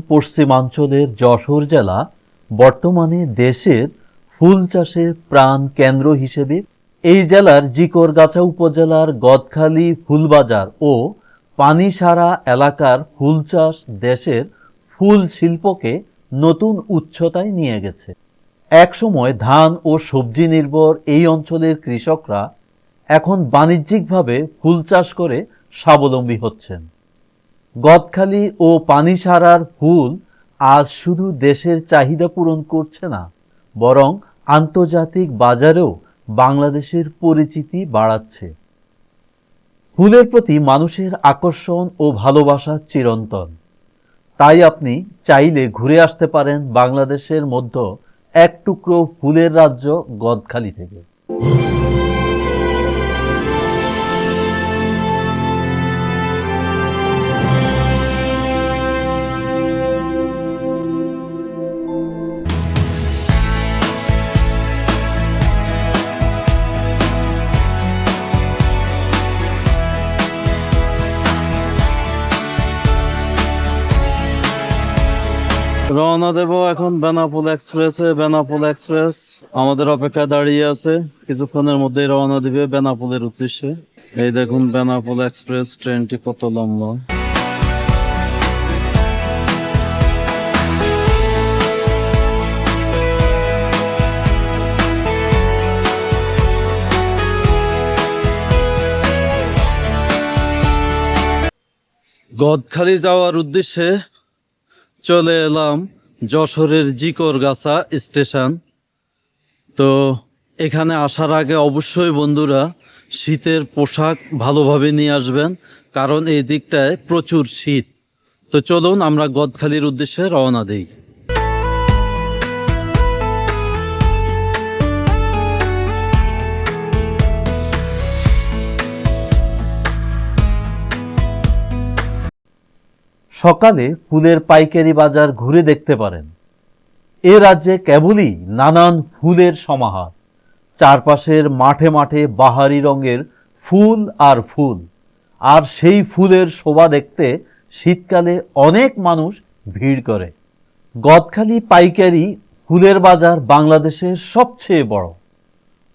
পশ্চিমাঞ্চলের যশোর জেলা বর্তমানে দেশের ফুল চাষের প্রাণ কেন্দ্র হিসেবে এই জেলার জিকরগাছা উপজেলার গদখালি ফুলবাজার ও পানিসারা এলাকার ফুল চাষ দেশের ফুল শিল্পকে নতুন উচ্চতায় নিয়ে গেছে। একসময় ধান ও সবজি নির্ভর এই অঞ্চলের কৃষকরা এখন বাণিজ্যিকভাবে ফুল চাষ করে স্বাবলম্বী হচ্ছেন। গদখালি ও পানিসারার ফুল আজ শুধু দেশের চাহিদা পূরণ করছে না, বরং আন্তর্জাতিক বাজারেও বাংলাদেশের পরিচিতি বাড়াচ্ছে। ফুলের প্রতি মানুষের আকর্ষণ ও ভালোবাসা চিরন্তন। তাই আপনি চাইলে ঘুরে আসতে পারেন বাংলাদেশের মধ্যে এক টুকরো ফুলের রাজ্য গদখালি থেকে। রওনা দেব এখন বেনাপোল এক্সপ্রেসে। বেনাপোল এক্সপ্রেস আমাদের অপেক্ষায় দাঁড়িয়ে আছে, কিছুক্ষণের মধ্যেই রওনা দিবে বেনাপোলের উদ্দেশ্যে। এই দেখুন বেনাপোল এক্সপ্রেস ট্রেনটি কত লম্বা। গদখালি যাওয়ার উদ্দেশ্যে চলে এলাম যশোরের জিকরগাছা স্টেশন। তো এখানে আসার আগে অবশ্যই বন্ধুরা শীতের পোশাক ভালোভাবে নিয়ে আসবেন, কারণ এই দিকটায় প্রচুর শীত। তো চলুন আমরা গদখালির উদ্দেশ্যে রওনা দিই। সকালে ফুলের পাইকারি বাজার ঘুরে দেখতে পারেন। এ রাজ্যে কেবলই নানান ফুলের সমাহার। চারপাশের মাঠে মাঠে বাহারি রঙের ফুল আর ফুল, আর সেই ফুলের শোভা দেখতে শীতকালে অনেক মানুষ ভিড় করে। গদখালি পাইকারি ফুলের বাজার বাংলাদেশের সবচেয়ে বড়।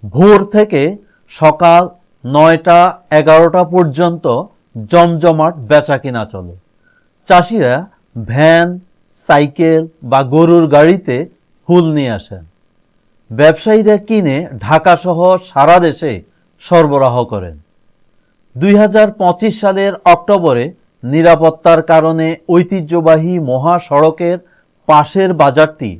ভোর থেকে সকাল 9টা 11টা পর্যন্ত জমজমাট বেচাকেনা চলে। চাষিরা ভ্যান, সাইকেল বা গরুর গাড়িতে ফুল নিয়ে আসেন। ব্যবসায়ীরা কিনে ঢাকা সহ সারা দেশে সরবরাহ করেন। 2025 সালের অক্টোবরে নিরাপত্তার কারণে ঐতিহ্যবাহী মহাসড়কের পাশের বাজারটি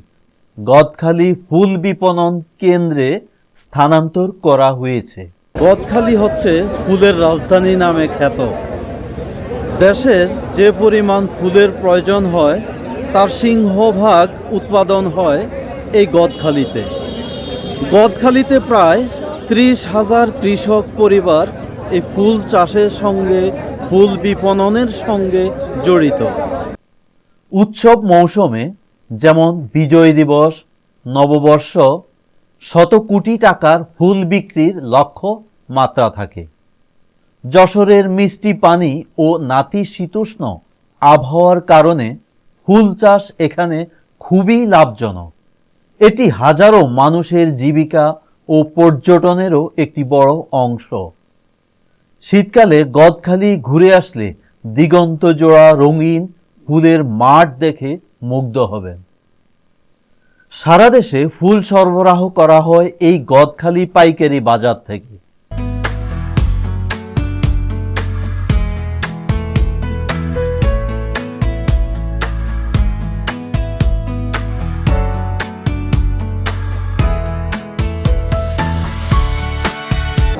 গদখালি ফুল বিপণন কেন্দ্রে স্থানান্তর করা হয়েছে। গদখালি হচ্ছে ফুলের রাজধানী নামে খ্যাত। দেশের যে পরিমাণ ফুলের প্রয়োজন হয় তার সিংহভাগ উৎপাদন হয় এই গদখালিতে। গদখালিতে প্রায় 30,000 কৃষক পরিবার এই ফুল চাষের সঙ্গে, ফুল বিপণনের সঙ্গে জড়িত। উৎসব মৌসুমে যেমন বিজয় দিবস, নববর্ষ শত কোটি টাকার ফুল বিক্রির লক্ষ্য মাত্রা থাকে। যশোরের মিষ্টি পানি ও নাতিশীতোষ্ণ আবহাওয়ার কারণে ফুল চাষ এখানে খুবই লাভজনক। এটি হাজারো মানুষের জীবিকা ও পর্যটনেরও একটি বড় অংশ। শীতকালে গদখালি ঘুরে আসলে দিগন্ত জোড়া রঙিন ফুলের মাঠ দেখে মুগ্ধ হবেন। সারা দেশে ফুল সরবরাহ করা হয় এই গদখালি পাইকারি বাজার থেকে।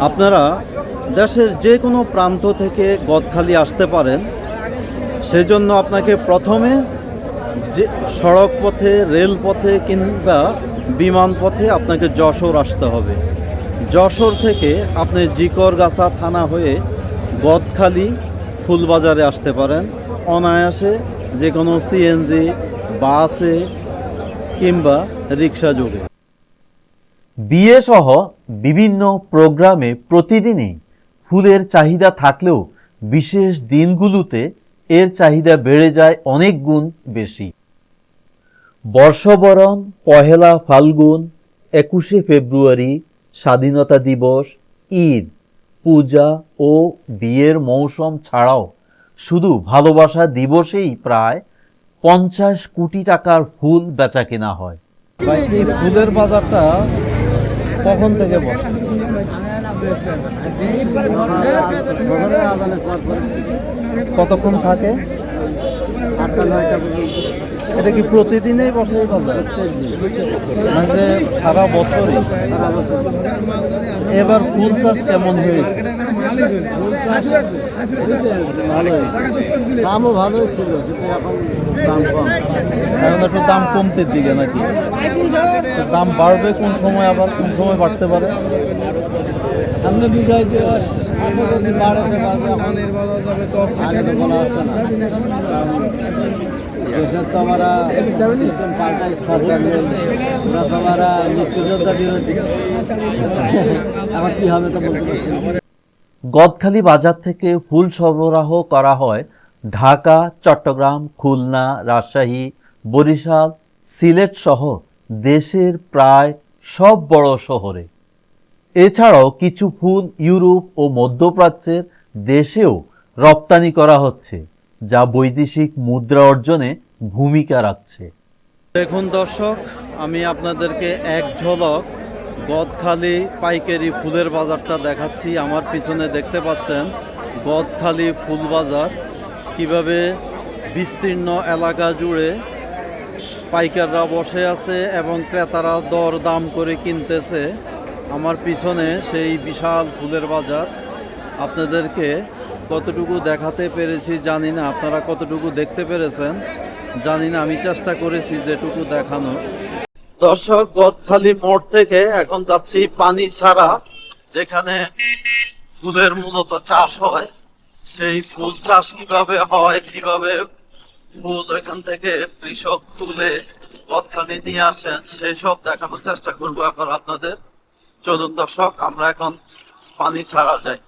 আপনারা দেশের যে কোনো প্রান্ত থেকে গদখালি আসতে পারেন। সেজন্য আপনাকে প্রথমে যে সড়ক পথে, রেলপথে কিংবা বিমান পথে আপনাকে যশোর আসতে হবে। যশোর থেকে আপনি জিকরগাছা থানা হয়ে গদখালি ফুলবাজারে আসতে পারেন অনায়াসে, যে কোনো সিএনজি, বাসে কিংবা রিক্সা যোগে। বিয়ে সহ বিভিন্ন প্রোগ্রামে প্রতিদিনই ফুলের চাহিদা থাকলেও বিশেষ দিনগুলোতে এর চাহিদা বেড়ে যায় অনেক গুণ বেশি। বর্ষবরণ, পহেলা ফাল্গুন, 21শে ফেব্রুয়ারি, স্বাধীনতা দিবস, ঈদ, পূজা ও বিয়ের মৌসুম ছাড়াও শুধু ভালোবাসা দিবসেই প্রায় 50 কোটি টাকার ফুল বেচাকেনা হয়। ভাই, এই ফুলের বাজারটা কখন থেকে বসে? কতক্ষণ থাকে? 8টা-9টা পর্যন্ত। এটা কি প্রতিদিনই বসে এই বাজার? মানে সারা বছরই? সারা বছর। এবার ফুল চাষ কেমন হয়েছে? ফুল চাষ হয়েছে ভালোই। দামও ভালোই ছিল, কিন্তু এখন দাম কম। এখন একটু দাম কমতির দিকে নাকি? তো দাম বাড়বে কোন সময়, আবার কোন সময় বাড়তে পারে? সামনে বিজয় দিবস আছে, যদি বাড়াতে পারবে। এখন আগে তো বলা আসছে না, কারণ দেশের তো আমরা সিস্টেম পাল্টাই, সরকার ওরা তো আমরা মুক্তিযোদ্ধা বিরোধী। এখন কি হবে তো বলতে পারছি না। গদখালি বাজার থেকে ফুল সরবরাহ করা হয় ঢাকা, চট্টগ্রাম, খুলনা, রাজশাহী, বরিশাল, সিলেট সহ দেশের প্রায় সব বড় শহরে। এছাড়াও কিছু ফুল ইউরোপ ও মধ্যপ্রাচ্যের দেশেও রপ্তানি করা হচ্ছে, যা বৈদেশিক মুদ্রা অর্জনে ভূমিকা রাখছে। দেখুন দর্শক, আমি আপনাদেরকে এক ঝলক গদখালি পাইকারি ফুলের বাজারটা দেখাচ্ছি। আমার পিছনে দেখতে পাচ্ছেন গদখালি ফুল বাজার, কিভাবে বিস্তীর্ণ এলাকা জুড়ে পাইকাররা বসে আছে এবং ক্রেতারা দর দাম করে কিনতেছে। আমার পিছনে সেই বিশাল ফুলের বাজার। আপনাদেরকে কতটুকু দেখাতে পেরেছি জানি না, আপনারা কতটুকু দেখতে পেরেছেন জানি না, আমি চেষ্টা করেছি যেটুকু দেখানো। দর্শক, গদখালি মোড় থেকে এখন যাচ্ছি পানি ছাড়া, যেখানে ফুলের মূলত চাষ হয়। সেই ফুল চাষ কিভাবে হয়, কিভাবে ফুল এখান থেকে কৃষক তুলে গদখালি নিয়ে আসেন, সেই সব দেখানোর চেষ্টা করবো এখন আপনাদের। চলুন দর্শক, আমরা এখন পানি ছাড়া যাই।